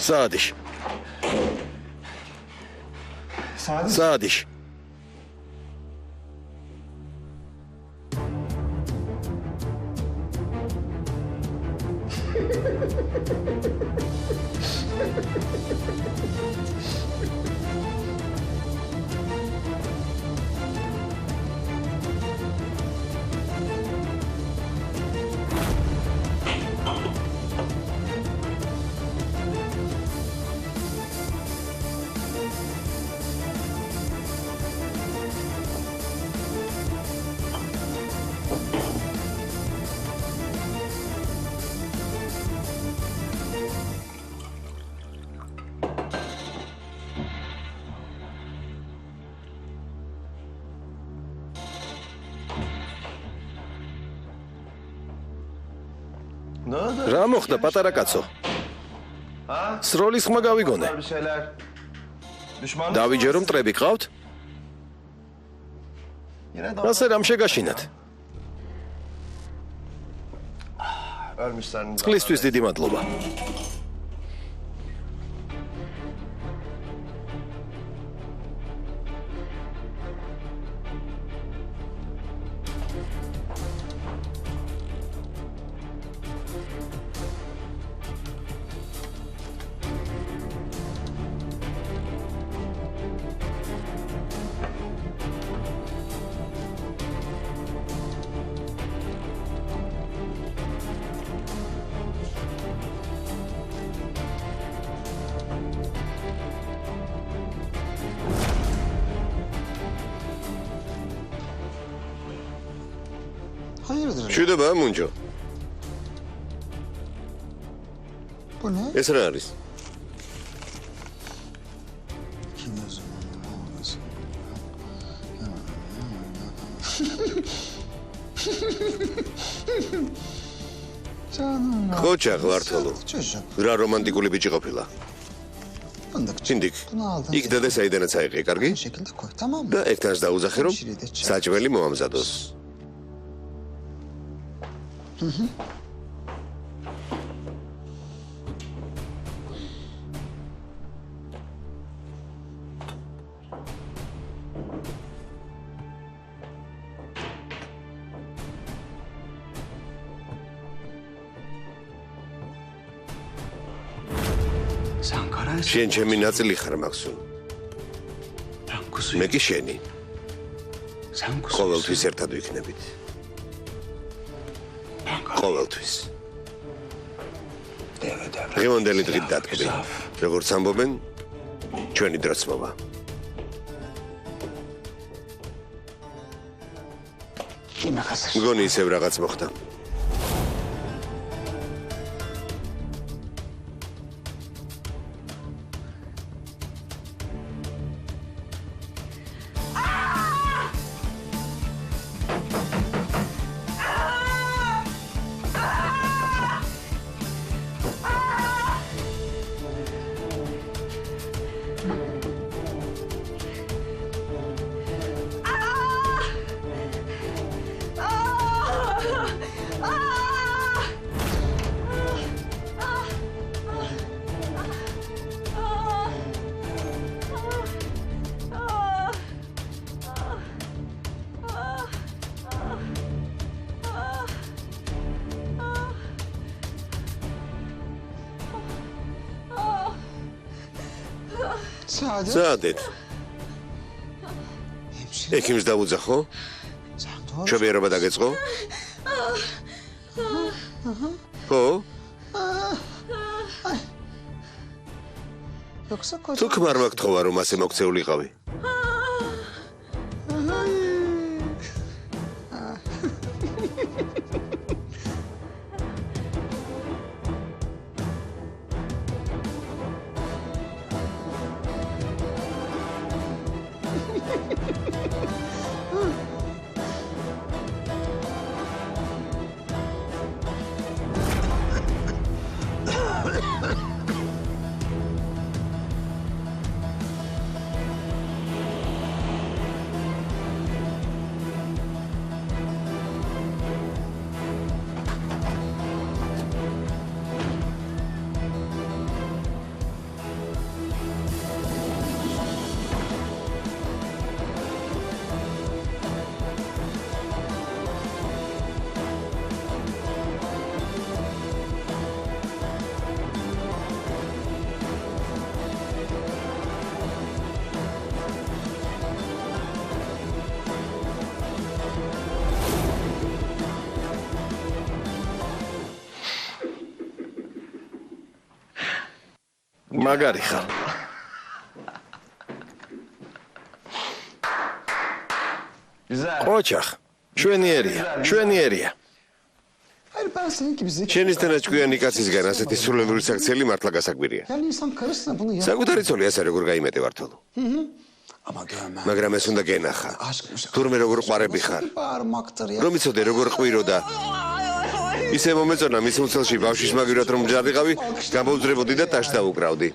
Sadish. Sadish. რა მოხდა პატარა კაცო? სროლის ხმა გავიგონე. დავიჯერო მტრები ყავთ? ასე რამ შეგაშინათ? წყლისთვის დიდი მადლობა. Şurada var Munco. Bu ne? Esra Aris. Koça kvartalı. Ra romantikuli biçi kapıyla. Şimdi ilk dede sayıdana sayıqı kargı. Şekilde koy, tamam mı? Da ektanız da uzahirom. Saçveli muamzados. შენ ჩემი ნაწილი ხარ მაქსუნ. მე კი შენი. ყოველთვის ერთად ვიქნებით. ყოველთვის. დღევანდელი დღით დადგები. როგორც ამბობენ, ჩვენი დროც მოვა. მგონი ისევ რაღაც მოხდა. Saadet. Saadet. Ekims დაუძახო? ჩვენიერობა დაგეწყო? ხო? Yoksa koca... თუ ქმარმა გთხოვა რომ ასე მოქცეულიყავი? მაგარი ხარ. ოჩახ, შვენიერია. Hayır ben senin gibi zeki... შენისთანა ჭკვიანი კაცისგან ასეთი სულელური საქციელი მართლა გასაკვირია. Yani insan karısına bunu yap. საკუთარი ცოლი ასე როგორ გაიმეტე ვართოლო. Ama görmem. მაგრამ ეს უნდა გენახა. თურმე როგორ ყვარები ხარ. Bağırmaktır ya. რომ იცოდე როგორ ყვირო და ისე მომეწონა მის უცელში ბავშვის მაგივრად რომ ჯარიყავი, გამოვძრებოდი და ტაშს დაუკრავდი.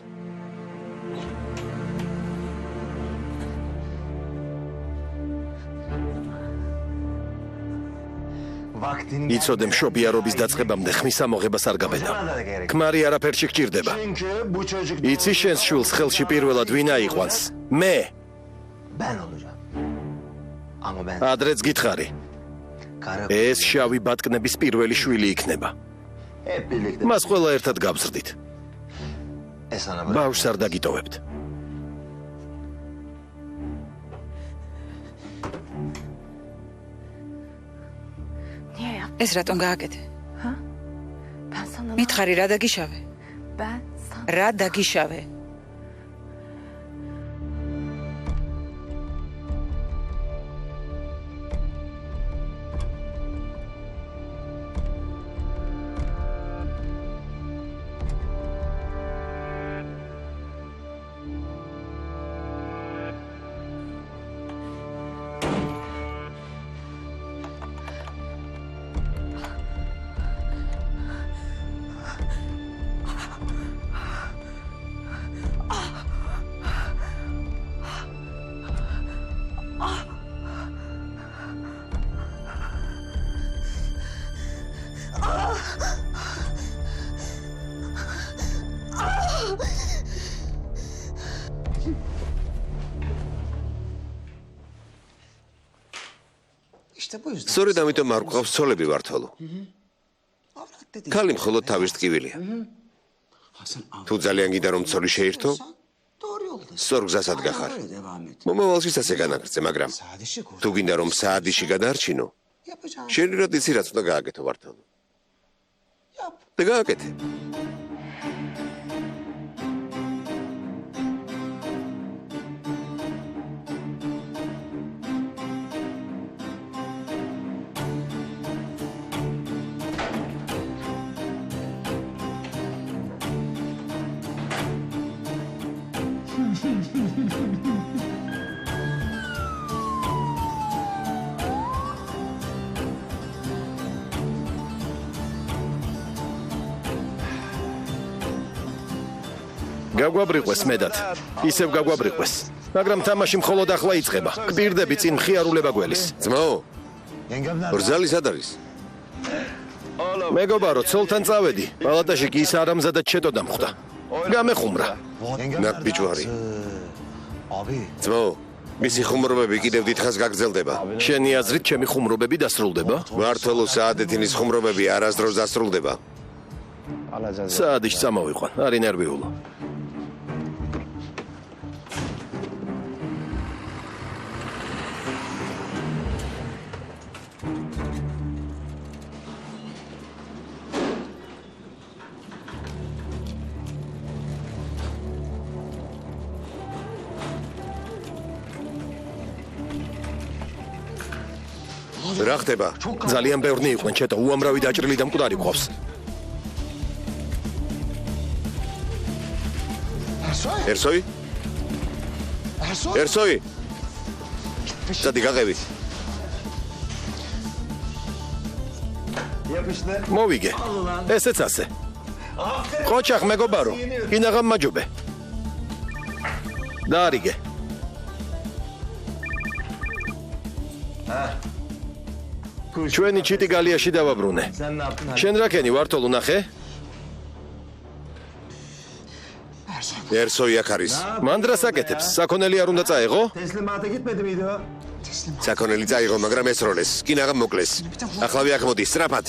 იცოდე მშობიარობის დაწყებამდე ხმის ამოღებას არ გაბედა. ქმარი არაფერში გჭირდება. იცი შენს შვილს ხელში პირველად ვინ აიყვანს? მე. ადრეც გითხარი. ეს შავი ბატკნების პირველი შვილი იქნება. მას ყველა ერთად გავზრდით. ბავშვს არ დაგიტოვებთ. ეს რატომ გააკეთე? მითხარი რა დაგიშავე? რა დაგიშავე? İşte bu yüzden. სწორედ ამიტომ არ გვყავს ცოლები ვართოლო. Avrat dedi. ქალი მხოლოდ თავის ტკივილია. Hasan თუ ძალიან გინდა რომ ცოლი შეირთო, doğru yoldasın. სწორ გზასად გახარ. Böyle devam et. მომავალშიც ასე განაგრძე, მაგრამ Sadişi kur. თუ გინდა რომ საადიში გადაარჩინო, Yapacağım. შენ რა იცი რაც უნდა გააკეთო ვართოლო. Yap. და გააკეთე. გაგვაბრიყვეს მედად. ისევ გაგვაბრიყვეს. მაგრამ თამაში მხოლოდ ახლა იწყება. გპირდები წინ მხიარულება გველის. ძმაო, ბრძალი სად არის? მეგობარო, ცოლთან წავედი. პალატაში კი ის არამზადად ჩეტო დამხვდა. გამეხუმრა. ნაბიჯვარი. ძმაო, მისი ხუმრობები კიდევ დიდხანს გაგრძელდება. შენი აზრით ჩემი ხუმრობები დასრულდება? მართალო საადეთინის ხუმრობები არასდროს დასრულდება. საადიშ წამოვიყვან, არი ნერვიულო. რა ხდება? ძალიან ბევრნი იყვნენ, ჩეტო, უამრავი დაჭრილი და მკვდარი გვყავს. ერსოი? ერსოი? წადი გაღები. მოვიგე. ესეც ასე. ყოჩახ მეგობარო, კინაღამ მაჯობე. დაარიგე. ჩვენი ჩიტი გალიაში დავაბრუნე. შენ რა ქენი ვართოლ უნახე? ერსოი აქ არის. მანდრას აკეთებს. საქონელი არ უნდა წაეღო? საქონელი წაიღო, მაგრამ ესროლეს. კინაღამ მოკლეს. ახლავე აქ მოდი, სწრაფად.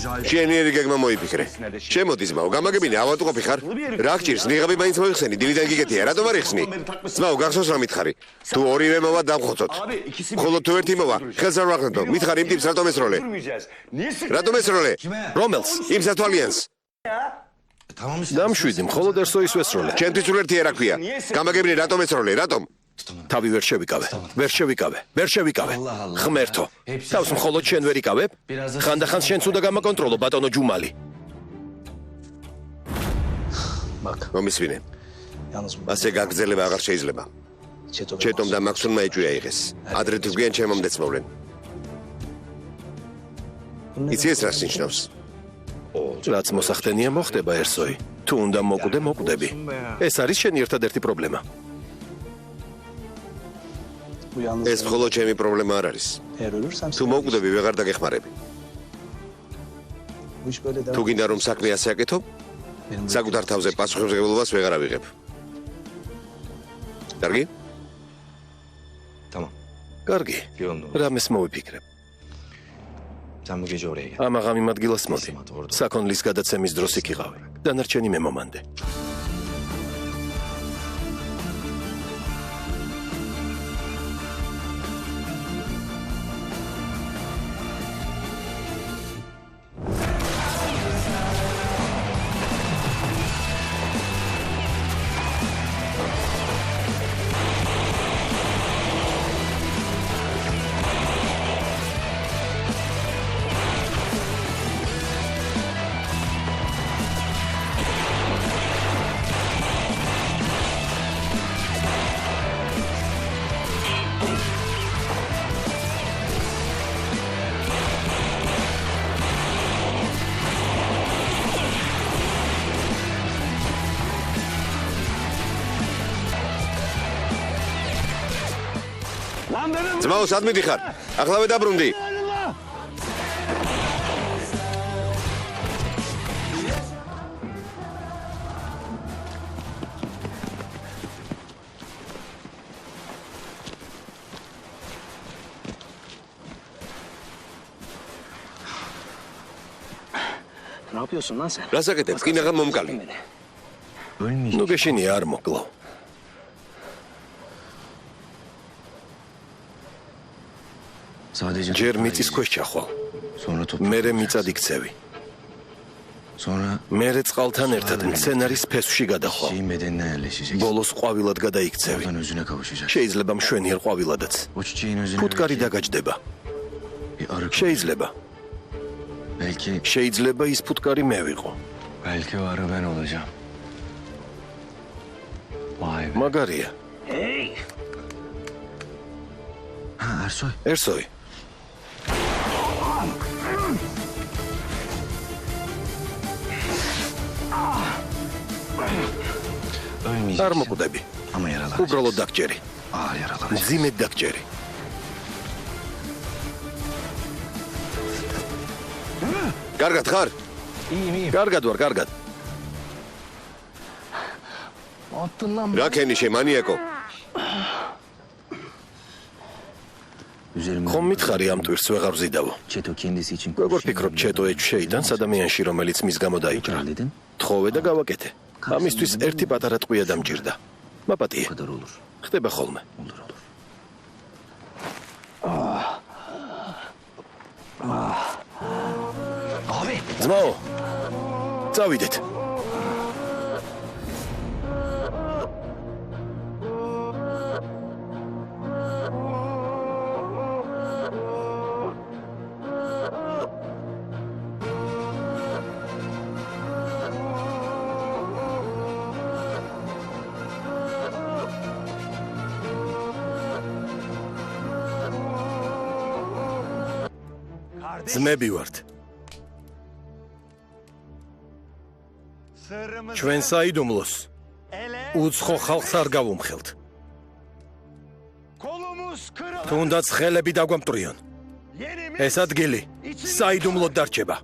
შენიერი გეგმა მოიფიქრე. შემოდი ძმაო, გამაგებინე, ავადმყოფი ხარ? რა გჭირს? ნიღაბი მაინც მოიხსენი, დილიდან გიგეთია, რატომ არ იხსნი? ძმაო, გახსოვს რა მითხარი? თუ ორივე მოვა დავხოცოთ. ხოლო თუ ერთი მოვა, ხელს არ ვახდო. მითხარი იმ ტიპს რატომ ესროლე? რატომ ესროლე? რომელს? იმ სათვალიანს. დამშვიდი, მხოლოდ ერსოის ვესროლე. ჩემთვის უერთი არა ქვია. გამაგებინე, რატომ ესროლე? რატომ? თავი ვერ შევიკავე. ღმერთო. თავს მხოლოდ შენ ვერ იკავებ? ხანდახან შენც უნდა გამაკონტროლო ბატონო ჯუმალი. მომისვინე. ასე გაგრძელება აღარ შეიძლება. ჩეტომ და მაქსუნმა ეჭვია იღეს. ადრე თუ გვიან ჩემამდეც მოვლენ. იცი ეს რას ნიშნავს? რაც მოსახდენია მოხდება ერსოი. თუ უნდა მოკვდები. ეს არის შენი ერთადერთი პრობლემა. ეს მხოლოდ ჩემი პრობლემა არ არის. თუ მოკვდები, ვეღარ დაგეხმარები. თუ გინდა რომ საქმე ასე აკეთო, საკუთარ თავზე პასუხისმგებლობას ვეღარ ავიღებ. კარგი? კარგი. რამეს მოვიფიქრებ. ამაღამ იმ ადგილას მოდი. საქონლის გადაცემის დროს იქ იყავი. დანარჩენი მე მომანდე. ძმაო, სად მიდიხარ? ახლავე დაბრუნდი. რას აკეთებ? კინაღამ მომკალი. ნუ გეშინია არ მოკლო. ჯერ მიწის ქვეშ ჩახვალ. მერე მიწად იქცევი. მერე წყალთან ერთად მცენარის ფესვში გადახვალ. ბოლოს ყვავილად გადაიქცევი. შეიძლება მშვენიერ ყვავილადაც. ფუტკარი დაგაჯდება. შეიძლება ის ფუტკარი მე ვიყო. მაგარია. ერსოი. არ მოკვდები. უბრალოდ დაგჭერი. მძიმედ დაგჭერი. კარგად ხარ? კარგად ვარ, კარგად. რა ქენი შემანიაკო? ხომ მითხარი ამ ტვირს ვეღარ ვზიდავო. როგორ ფიქრობ, ჩეტო ეჭვ შეიტანს ადამიანში, რომელიც მის გამო დაიჭრა? თხოვე და გავაკეთე. ამისთვის ერთი პატარა ტყვია დამჭირდა. მაპატია. ხდება ხოლმე. ძმაო, წავიდეთ. ძმები ვართ. ჩვენ საიდუმლოს უცხო ხალხს არ გავუმხელთ. თუნდაც ხელები დაგვამტვრიონ. ეს ადგილი საიდუმლოდ დარჩება.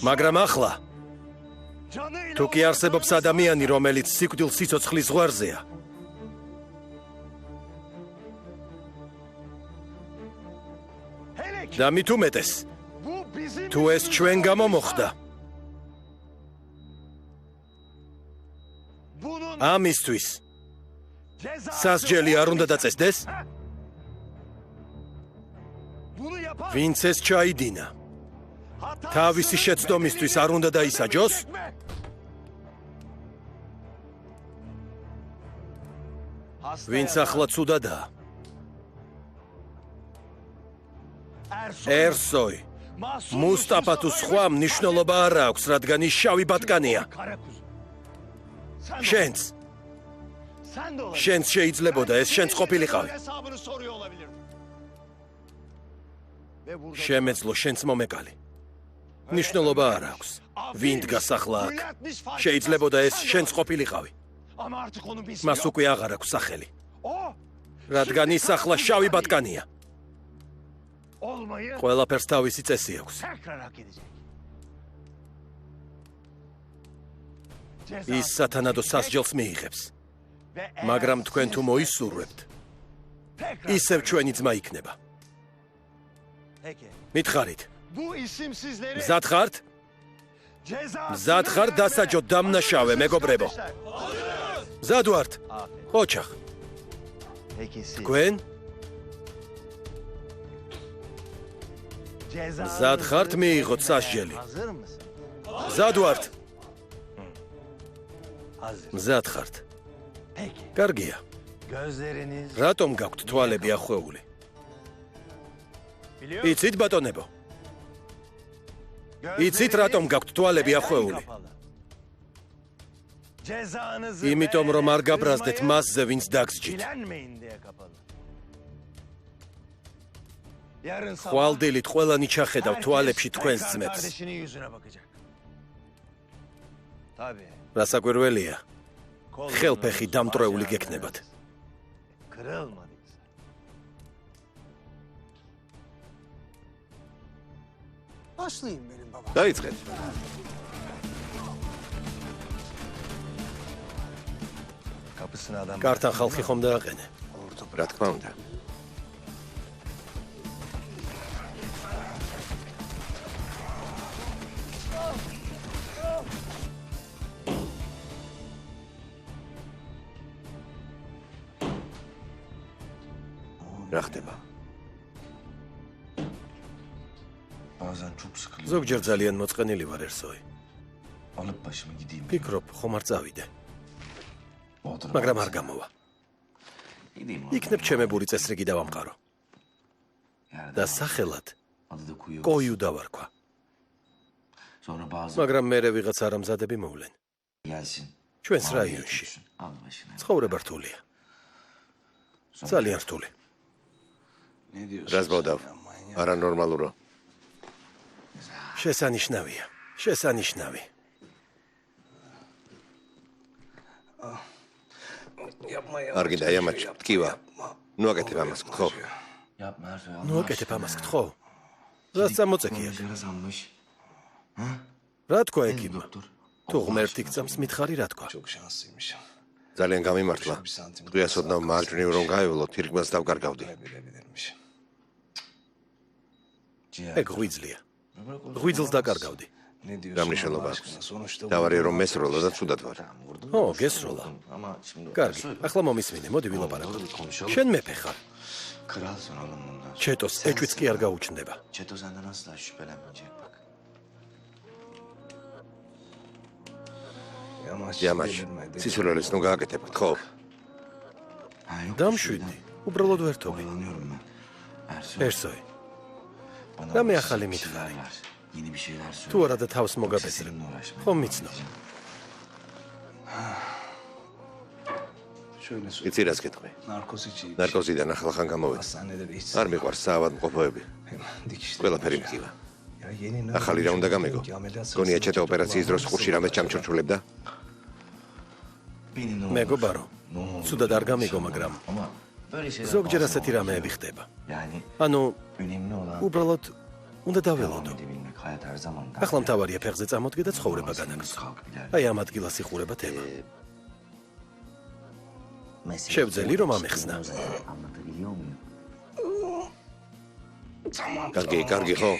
მაგრამ ახლა თუ კი არსებობს ადამიანი, რომელიც სიკვდილ სიცოცხლის ზღვარზეა, და მით უმეტეს, თუ ეს ჩვენ გამომოხდა, ამისთვის სასჯელი არ უნდა დაწესდეს? ვინც ეს ჩაიდინა, თავისი შეცდომისთვის არ უნდა დაისაჯოს? ვინც ახლა ცუდადაა? ერსოი, მუსტაფა თუ სხვა მნიშვნელობა არ აქვს, რადგან ის შავი ბატკანია. შენც შეიძლებოდა ეს შენც ყოფილიყავი. შემეძლო შენც მომეკალი. მნიშვნელობა არ აქვს. ვინ დგას ახლა აქ? შეიძლებოდა ეს შენც ყოფილიყავი. მას უკვე აღარ აქვს სახელი. რადგან ის ახლა შავი ბატკანია. ყველაფერს თავისი წესი აქვს. ის სათანადო სასჯელს მიიღებს. მაგრამ თქვენ თუ მოისურვებთ, ისევ ჩვენი ძმა იქნება. მითხარით. მზად ხართ? მზად ხარ დასაჯოთ დამნაშავე, მეგობრებო? მზად ვართ? ოჩახ. თქვენ? მზად ხართ მიიღოთ სასჯელი? მზად ვართ? მზად ხართ? კარგია. რატომ გაქვთ თვალები ახვეული? იცით ბატონებო? იცით რატომ გაქვთ თვალები ახვეული? იმიტომ რომ არ გაბრაზდეთ მასზე, ვინც დაგსჯით. ხვალდილით ყველანი ჩახედავ თვალებში თქვენს ძმებს. რასაკვირველია, ხელფეხი დამტვრეული გექნებათ. დაიწყეთ. კართან ხალხი ხომ დააყენე? რა თქმა უნდა. რა ხდება? ზოგჯერ ძალიან მოწყენილი ვარ ერსოი. ფიქრობ, ხომ არ წავიდე. მაგრამ არ გამოვა. იქნებ ჩემებური წესრიგი დავამყარო. და სახელად კოიუ დავარქვა. მაგრამ მერე ვიღაც არამზადები მოვლენ. ჩვენს რაიონში. ცხოვრება რთულია. ძალიან რთული. რაზბოდავ, არანორმალურო. შესანიშნავია, შესანიშნავი. არ გინდა იამაჩი, ტკივა. ნუ აკეთებ ამას, გთხოვ. ნუ აკეთებ ამას, გთხოვ. რაც წამოწექი აქ. რა თქვა ეკიბმა? თუ ღმერთი გწამს, მითხარი რა თქვა? ძალიან გამიმართლა. დღეს ოდნავ მარჯვნივ რომ გაევლო, თირკმელს დავკარგავდი. ეგ ღვიძლია. ღვიძლს დაკარგავდი. რა მნიშვნელობა აქვს? დავარია რომ მესროლა და ცუდად ვარ. ო, გესროლა. კარგი, ახლა მომისმინე, მოდი ვილაპარაკოთ. შენ მეფე ხარ. ჩეტოს ეჭვიც კი არ გაუჩნდება. იამაჩ, სისულელეს ნუ გააკეთებ, გთხოვ. დამშვიდდი, უბრალოდ ვერთობი. ერსოი. რამე ახალი მითხარი. თუ არა და თავს მოგაბეზრებ, ხომ მიცნობ? იცი რას გეტყვი? ნარკოზი. ნარკოზიდან ახლახან გამოვედი. არ მიყვარს საავადმყოფოები. ყველაფერი მკივა. ახალი რა უნდა გამეგო? გონია ჩეტე ოპერაციის დროს ყურში რამე ჩამჩურჩულებდა? მეგობარო, ცუდად არ გამიგო, მაგრამ ზოგჯერ ასეთი რამეები ხდება. ანუ უბრალოდ უნდა დაველოდო. ახლა მთავარია ფეხზე წამოდგე და ცხოვრება განაგრძო. აი ამ ადგილას იხურება თემა. შევძელი რომ ამეხსნა. კარგი ხო?